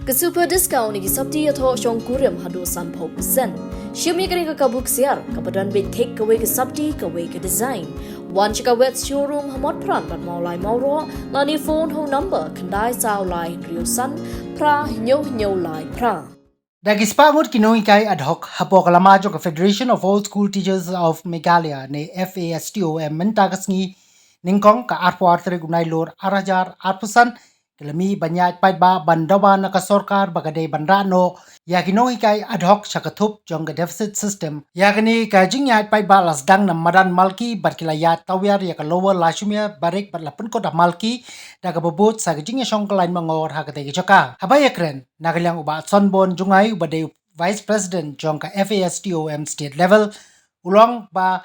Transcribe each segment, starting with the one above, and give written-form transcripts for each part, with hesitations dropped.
Ka super discount ni sabti atho shong kurim hado sampo percent. Shimi kering ka kabuk siar kapadan bit take away ka sabti ka way ka design. One chika wet showroom hamot pran but maulai mauro lani phone ho number kandai sao lai rio san pra nyo lai pra. Dagispangot Nonghikai Adhoc Hapokalamajo ka Federation of All School Teachers of Meghalaya ne FASTOM Mentagasngi Ningkong ka arpuartre gunai lor arajar arpusan kelemi banyak paitba bandawa na ka Sorkar bagade bandrano Ïakhih Nonghikai Adhoc sakatup jong ka deficit system yakni ka jingya paitba lasdang na Madan Malki barkilaya tawyar ya ka lower lashumia barik barlapun ko da Malki da ka bobot sa jingya shong kalain mangor hakate joka habayakren nagalang uba sonbon jungay ubade Vice President jong ka FASTOM state level ulong ba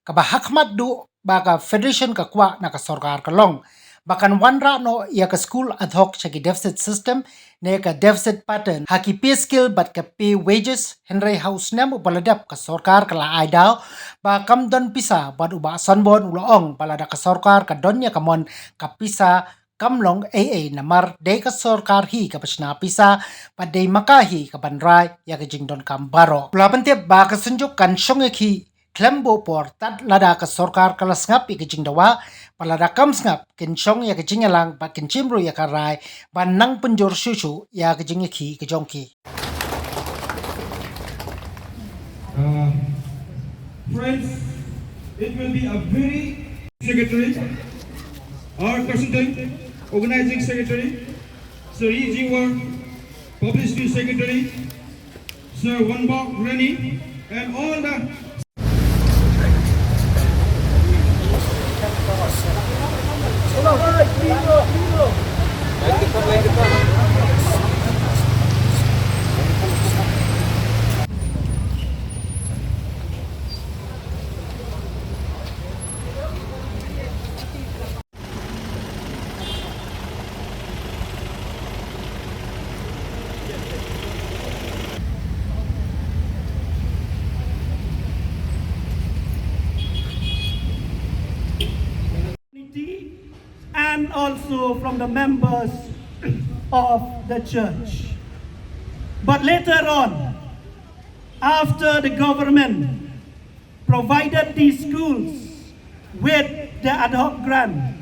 kabahakmat du baka federation ka kwa na ka Sorkar ka long bakan wanra no ya ka school Adhoc chaki deficit system ne ka deficit pattern haki pay skill but ka pay wages henry house nem ubaladap ka Sorkar ka laay daw ba kamdon pisa bad uba sonbon uloong balada ka Sorkar ka donya kamon ka pisa kamlong AA namar de ka Sorkar hi ka pasna pisa padde makahi ka banray ya ka jingdon kambaro pulapante ba ka sunjuk kan Ïakhih Khlem por tat Lada ka Sorkar ka Sngap ka Jingdawa palada kam Sngap kinchong ya ka jingalang ba kinchimro ya ka rai ban nang penjor shushu ya ka Ïakhih ka jongki. Friends, it will be a very secretary or consultant, organizing secretary, Sir Ri Khasi publicity secretary, Sir Wanbok Rani, and all the and also from the members of the church. But later on, after the government provided these schools with the Adhoc grant,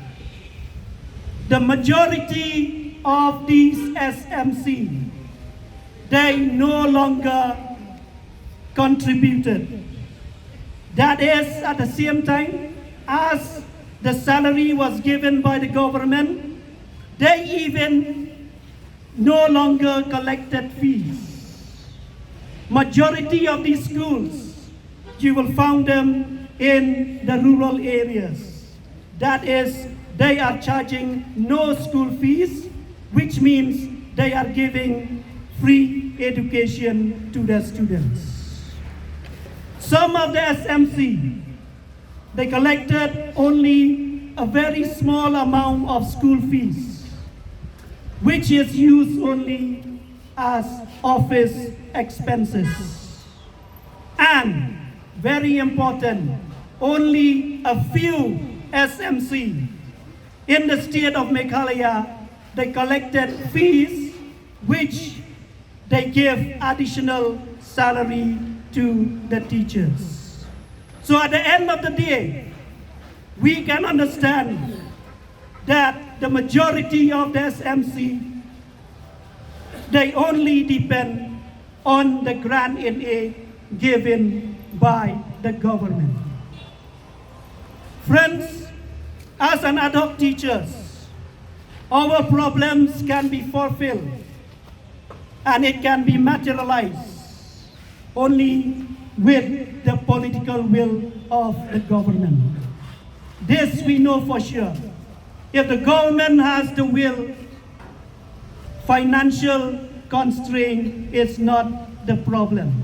the majority of these SMC, they no longer contributed. That is, at the same time, as the salary was given by the government, they even no longer collected fees. Majority of these schools, you will find them in the rural areas. That is, they are charging no school fees, which means they are giving free education to their students. Some of the SMC, they collected only a very small amount of school fees, which is used only as office expenses. And very important, only a few SMC in the state of Meghalaya, they collected fees which they give additional salary to the teachers. So at the end of the day, we can understand that the majority of the SMC, they only depend on the grant in aid given by the government. Friends, as an Adhoc teachers, our problems can be fulfilled and it can be materialized only with the political will of the government. This we know for sure. If the government has the will, financial constraint is not the problem.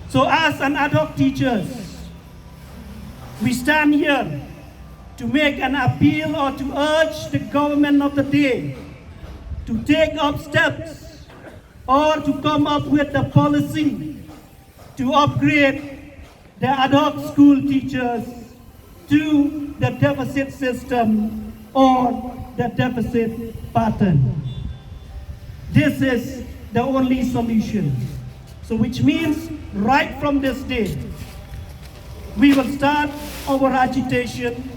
So as an Adhoc teachers, we stand here to make an appeal or to urge the government of the day to take up steps or to come up with a policy to upgrade the Adhoc school teachers to the deficit system or the deficit pattern. this is the only solution. So which means right from this day, we will start our agitation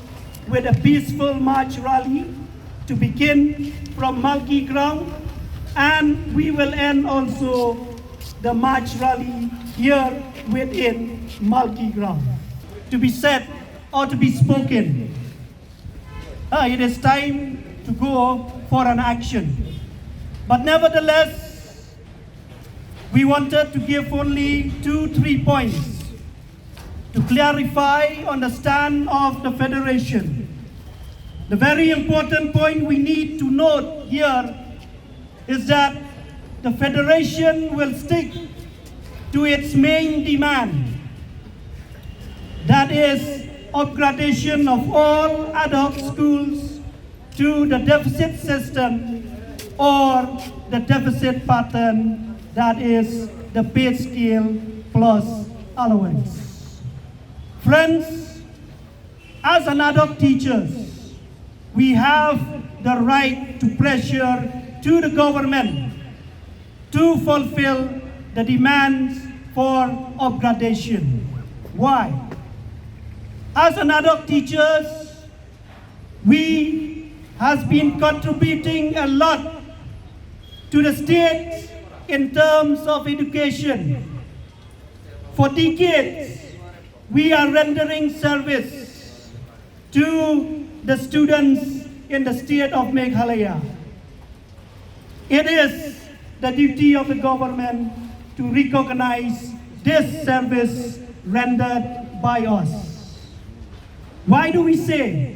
with a peaceful march rally to begin from Malki ground, and we will end also the march rally here within Malki ground. To be said or to be spoken, it is time to go for an action. But nevertheless, we wanted to give only 2-3 points to clarify on the stand of the Federation. The very important point we need to note here is that the Federation will stick to its main demand, that is upgradation of all Adhoc schools to the deficit system or the deficit pattern, that is the pay scale plus allowance. Friends, as an Adhoc teachers, we have the right to pressure to the government to fulfill the demands for upgradation. Why? As an Adhoc teachers, we has been contributing a lot to the state in terms of education. For decades, we are rendering service to the students in the state of Meghalaya. It is the duty of the government to recognize this service rendered by us. Why do we say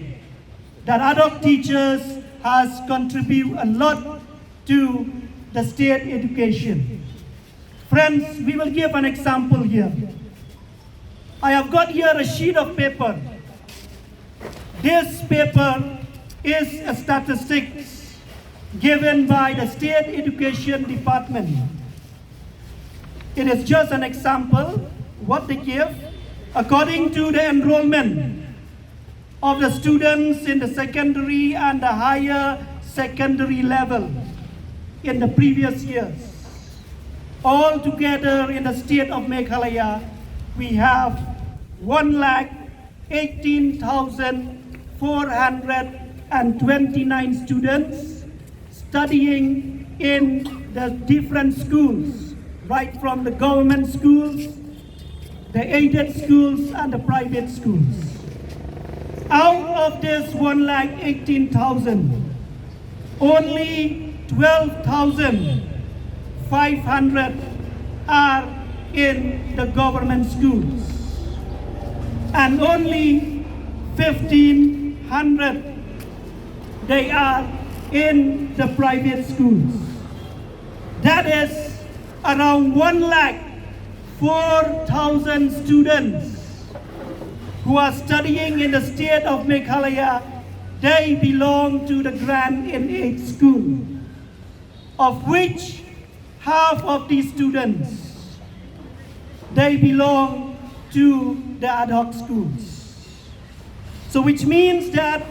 that Adhoc teachers has contributed a lot to the state education? Friends, we will give an example here. I have got here a sheet of paper. This paper is a statistics given by the State Education Department. It is just an example what they give according to the enrollment of the students in the secondary and the higher secondary level in the previous years. All together in the state of Meghalaya, we have 118,429 students studying in the different schools, right from the government schools, the aided schools, and the private schools. Out of this 118,000, only 12,500 are in the government schools, and only 1,500 they are in the private schools. That is around 104,000 students who are studying in the state of Meghalaya. They belong to the grant in aid school, of which half of these students they belong to the Adhoc schools. So which means that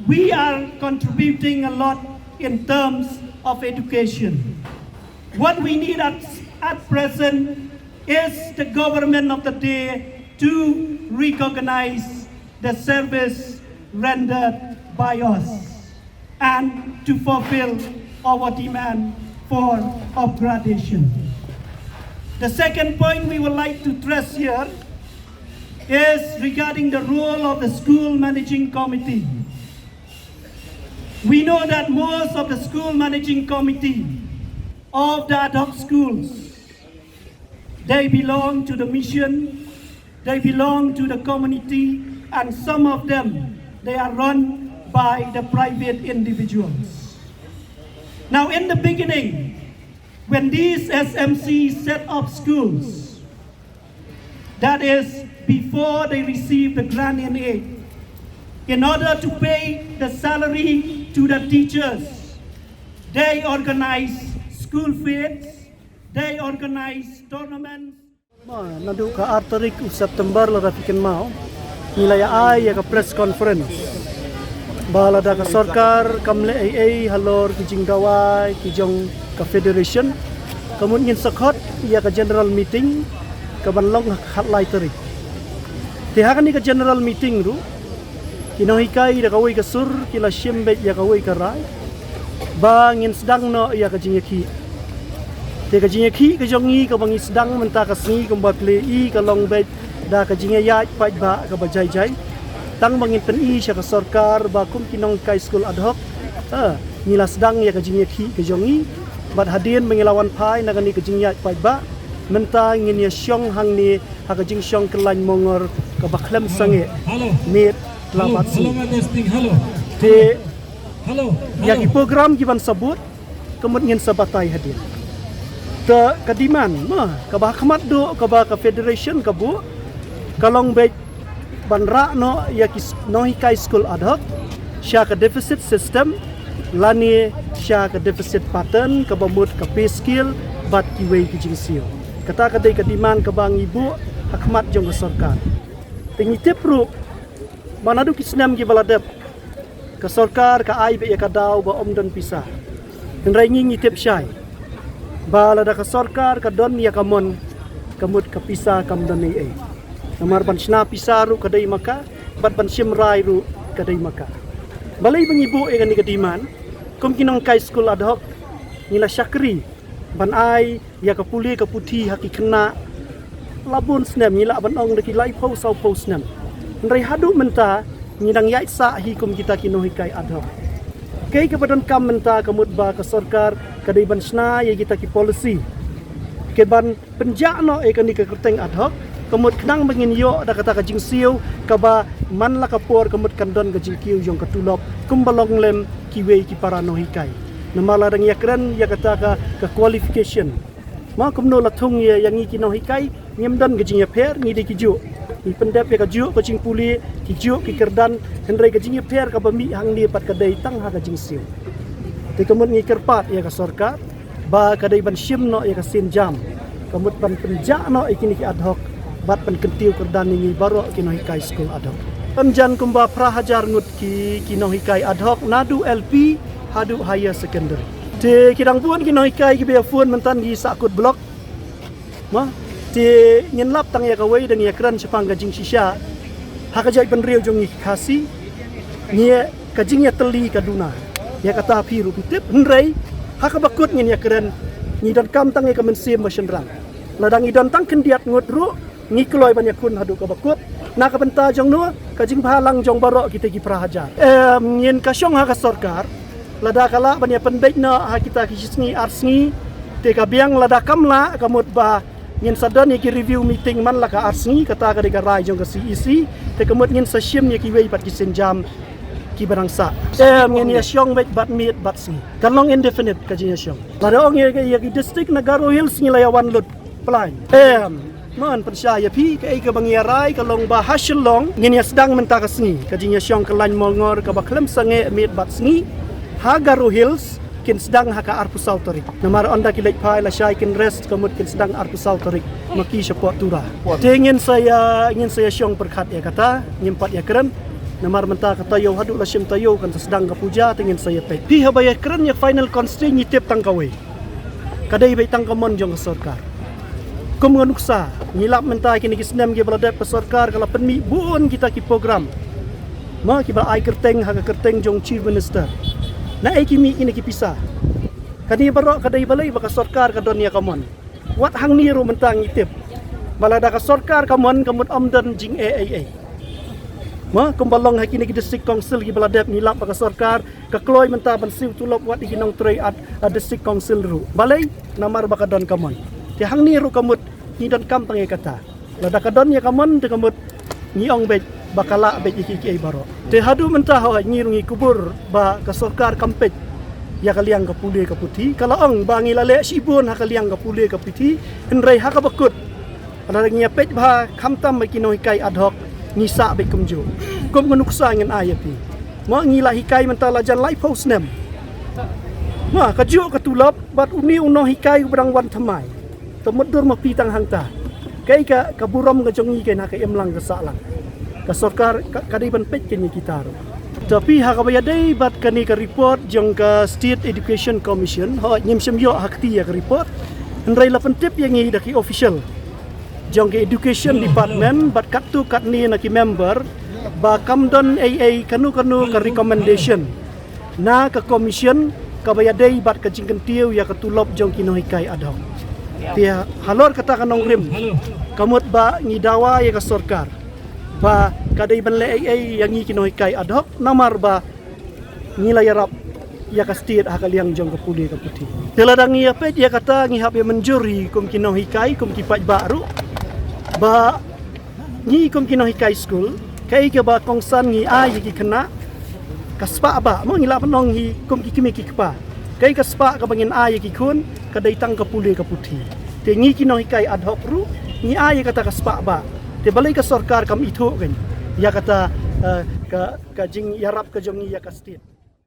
we are contributing a lot in terms of education. What we need at present is the government of the day to recognize the service rendered by us and to fulfill our demand for upgradation. The second point we would like to stress here is regarding the role of the school managing committee. We know that most of the school managing committee of the Adhoc schools, they belong to the mission, they belong to the community, and some of them, they are run by the private individuals. Now in the beginning, when these SMCs set up schools, that is before they receive the grant in aid, in order to pay the salary to the teachers, they organize school fetes, they organize tournaments. Nanduk ka Artarik September la rafikin mau nilai ay ka press conference Lada ka Sorkar kamle AA halor ki Jingdawa ki jong ka Federation kamun ngin sakot ia ka general meeting ka banlong khatlai tari te hakani ka general meeting ru ki Nonghikai da kawai ka sur ki la shimbe ia kawai ka rai ba ngin sedang no ia ka Ïakhih te ka Ïakhih ka jongi ka bangi sedang menta ka Sngi ka ba ple I ka long be da ka ya pai ba ka ba jai tang bangin pen I sya ka Sorkar ba kum ki Nonghikai school Adhoc ngila sedang ia ka Ïakhih ka jongi bat hadin mengilawan pai nagani ka ya pai ba menta ngin ya syong hang ni ha ka jing syong kelain mongor ka ba Khlem sange met labat si te ya ki program ki ban sabut kemut ngin sabatai hadir te kadiman ka ba khmat do ka ba ka federation ka bu kalong be ban ra no ya ki Nonghikai school Adhoc sya ka deficit system lani sya ka deficit pattern ka bamut ka pay skill bat ki wei ki jing sio kata kadai kadiman ka bang ibu hakmat jong ka Sorkar tingi tepru manadu ki Snam ki baladep ka Sorkar ka ai be ya ka daw ba omdon pisah nrai ngi tep syai balada ka Sorkar ka don ya kamon kamut ka pisah kam don ai namar ban sna pisaru kadai maka bat ban simrai ru kadai maka balai bangibu e gani kadiman kum ki Nonghikai school Adhoc nila syakri ban ai ya ka puli ka puthi haki kena labun Snam nila ban ong deki lai pau sau pau Snam nrai hadu menta ngidang yai sa hi kum kita ki Nonghikai Adhoc kei ka badon kam menta kamut ba ka Sorkar kadai ban sna ya kita ki policy ke ban penjak no e kani ka kerteng Adhoc kamut kenang bangin yo da kata ka jing siu ka ba man la ka por kamut kandon ka jing kiu jong ka tulop kumbalong lem ki wei ki para Nonghikai namala dang yakran ya kata ka qualification ma kumno la thung ye yang ki Nonghikai nyemdan ka jing ya pher ni de ki ju ni pendap ya ka ju ka jing puli ki ju ki kerdan hendrai ka jing ya pher ka bami hang ni pat ka dai tang ha ka jing siu te kamut ngi kerpat ya ka Sorkar ba ka dai ban shim no ya ka sin jam kamut ban penjak no ikini ki Adhoc bat pen kentiu kerdan ni baro ki Nonghikai school Adhoc penjan kumba prahajar ngut ki Nonghikai Adhoc nadu LP hadu higher secondary te kidang puan ki Nonghikai ki be fuan mentan gi sakut blok ma te nyen lap tang ya ka wei dan ya kran sepang gajing sisha ha ka jai pen riu jong Ri Khasi ni ka jing ya teli ka duna ya kata piru pitip nrei ha ka bakut nyen ya kran ni dan kam tang ya ka mensim ma senrang ladang idon tang kendiat ngut ru ni keloi banyak kun hadu ka bakut na ka benta jong no ka jing phalang jong baro kita ki prahajar ngin ka syong ha ka Sorkar lada kala banyak pendek no ha kita ki Sngi Sngi te ka biang lada kamla kamut ba ngin sadon ki review meeting man la ka Sngi kata ka de ka rai jong ka CEC te kamut ngin sa shim ki wei pat ki senjam ki barangsa ngin ya syong bet bat mit bat Sngi kalong indefinite ka jing ya syong lada ong ya ki district Nagaro Hills ngilayawan lut plan man percaya pi ke ai ke bangiarai ka long ba Shillong ngin ya sedang menta ka Sngi ka jing ya syong ka lain mongor ka ba Khlem sange mit bat Sngi Nagaro Hills kin sedang ha ka arpu sautorik namar onda ki lek pai la syai kin rest kamut kin sedang arpu sautorik maki support tura te ngin saya syong perkhat ya kata nyimpat ya keren namar menta kata yo hadu la syim tayo kan sedang ka puja tengin saya pe pi ha ya keren ya final constraint nyitip tang kawe kadai bai tang kamon jong ka Sorkar kum nganuksa ngilap menta kini ki Snam ki baladap ka Sorkar kala penmi buon kita ki program ma ki ba ai kerteng ha ka kerteng jong chief minister na ai kimi kini ki pisah kani baro kadai balai ba ka Sorkar ka donia kamon wat hang ni ro menta ngitip balada ka Sorkar kamon kamut omdan jing AAA ma kumbalong ha kini ki district council ki baladap ngilap ba ka Sorkar ka kloi menta ban siu tulop wat ikinong trei at district council ru balai namar ba ka don kamon ti hang ni ru kamut ni don kam tang kata lada ka don ya kamon te kamut ni ong bet bakala bet iki ai baro te hadu menta ho ni rungi Khubor ba ka Sorkar kampet ya kaliang ka puli ka puti kala ong bangi lale sibun ha kaliang ka puli ka puti henrei ha ka bakut ada ngi pet ba khamtam ki Nonghikai Adhoc ni sa bet kumju kum ngunuksa ngin ayapi mo ngi la hikai menta la jan lai pau Snam ma ka ju ka tulap bat uni Nonghikai berang wan thamai temudur ma pitang hangta kai ka buram ka jongi kai na ka emlang ka salang ka Sorkar kadai ban pet ken kita Tapi hakabaya day bat kani ka report jong ka State Education Commission ho nyimsem yo hakti ya ka report. Nrai la pentip yang ngi daki official. Jong ke Education Department bat katu katni na ki member ba kamdon AA kanu ka recommendation na ka commission kabaya day bat ka jingkentiu ya ka tulop jong Nonghikai Adhoc. Tia halor kata ka nongrim. Kamut ba ngidawa ya ka Sorkar. Ba kadai banle AA yang ngi Nonghikai Adhoc namar ba ngilayarap ya ka state hakaliang jong ka puli ka puti. Teladang ya pe dia kata ngi hab ya menjuri kum Nonghikai kum ki paj baru ba ngi kum Nonghikai school kai ke ba kongsan ngi ai ki kena kaspa ba mo ngila penong hi kum ki kimi ki kpa kai kaspa ka bangin ai ki kun kadai tang ka puli ka puti. Te ngi Nonghikai Adhoc ru ngi ai kata kaspa ba te balai ka Sorkar kam itu kan ya kata ka jing yarap ka jong ya ka state.